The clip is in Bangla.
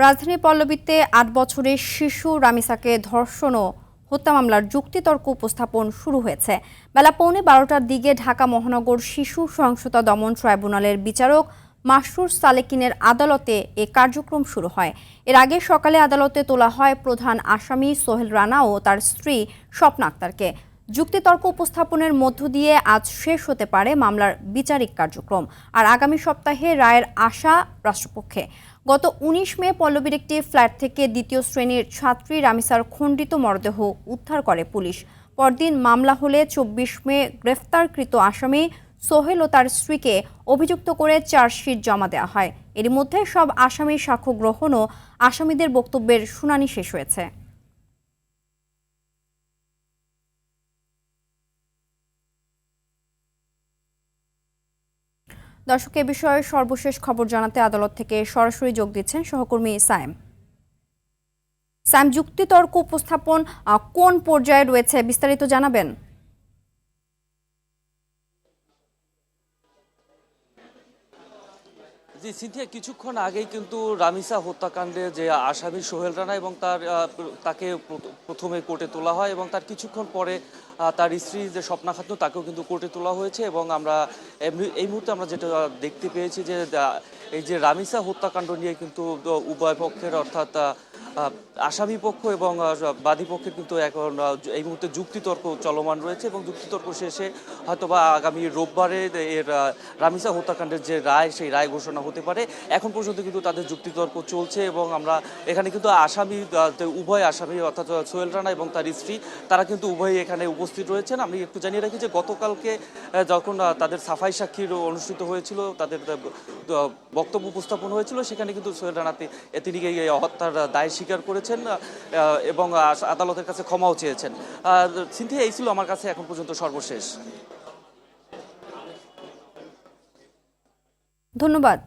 রাজধানী পল্লবীতে ৮ বছরের শিশু রামিসাকে ধর্ষণ ও হত্যা মামলার যুক্তিতর্ক উপস্থাপন শুরু হয়েছে। বেলা 11:15টার দিকে ঢাকা মহানগর শিশু সহিংসতা দমন ট্রাইব্যুনালের বিচারক মাসরুর সালেকিনের আদালতে এ কার্যক্রম শুরু হয়। এর আগে সকালে আদালতে তোলা হয় প্রধান আসামি সোহেল রানা ও তার স্ত্রী স্বপ্না আক্তারকে। যুক্তিতর্ক উপস্থাপনের মধ্য দিয়ে আজ শেষ হতে পারে মামলার বিচারিক কার্যক্রম। আর আগামী সপ্তাহে রায়ের আশা রাষ্ট্রপক্ষে। গত ১৯ মে পল্লবীর একটি ফ্ল্যাট থেকে দ্বিতীয় শ্রেণীর ছাত্রী রামিসার খণ্ডিত মরদেহ উদ্ধার করে পুলিশ। পরদিন মামলা হলে ২৪ মে গ্রেফতারকৃত আসামি সোহেল ও তার স্ত্রীকে অভিযুক্ত করে চার্জশিট জমা দেওয়া হয়। এরই মধ্যে সব আসামির সাক্ষ্য গ্রহণ ও আসামিদের বক্তব্যের শুনানি শেষ হয়েছে। দর্শক, এ বিষয়ে সর্বশেষ খবর জানাতে আদালত থেকে সরাসরি যোগ দিচ্ছেন সহকর্মী সায়েম। যুক্তিতর্ক উপস্থাপন কোন পর্যায়ে রয়েছে, বিস্তারিত জানাবেন? জি সিনথিয়া, কিছুক্ষণ আগেই কিন্তু রামিসা হত্যাকাণ্ডে যে আসামি সোহেল রানা এবং তাকে প্রথমে কোর্টে তোলা হয় এবং তার কিছুক্ষণ পরে তার স্ত্রী যে স্বপ্না খাতুন তাকেও কিন্তু কোর্টে তোলা হয়েছে। এবং আমরা এই মুহূর্তে আমরা যেটা দেখতে পেয়েছি যে এই যে রামিসা হত্যাকাণ্ড নিয়ে কিন্তু উভয় পক্ষের অর্থাৎ আসামি পক্ষ এবং বাদী পক্ষের কিন্তু এখন এই মুহূর্তে যুক্তিতর্ক চলমান রয়েছে এবং যুক্তিতর্ক শেষে হয়তোবা আগামী রোববারে এর রামিসা হত্যাকাণ্ডের যে রায়, সেই রায় ঘোষণা হতে পারে। এখন পর্যন্ত কিন্তু তাদের যুক্তিতর্ক চলছে এবং আমরা এখানে কিন্তু উভয় আসামি অর্থাৎ সোহেল রানা এবং তার স্ত্রী তারা কিন্তু উভয়ই এখানে উপস্থিত রয়েছেন। আমি একটু জানিয়ে রাখি যে গতকালকে যখন তাদের সাফাই সাক্ষীর অনুষ্ঠিত হয়েছিল, তাদের বক্তব্য উপস্থাপন হয়েছিল, সেখানে কিন্তু সোহেল রানা তিনি এই হত্যার দায় স্বীকার করেছেন এবং আদালতের কাছে ক্ষমাও চেয়েছেন। সিনথিয়া, এই ছিল আমার কাছে এখন পর্যন্ত সর্বশেষ। ধন্যবাদ।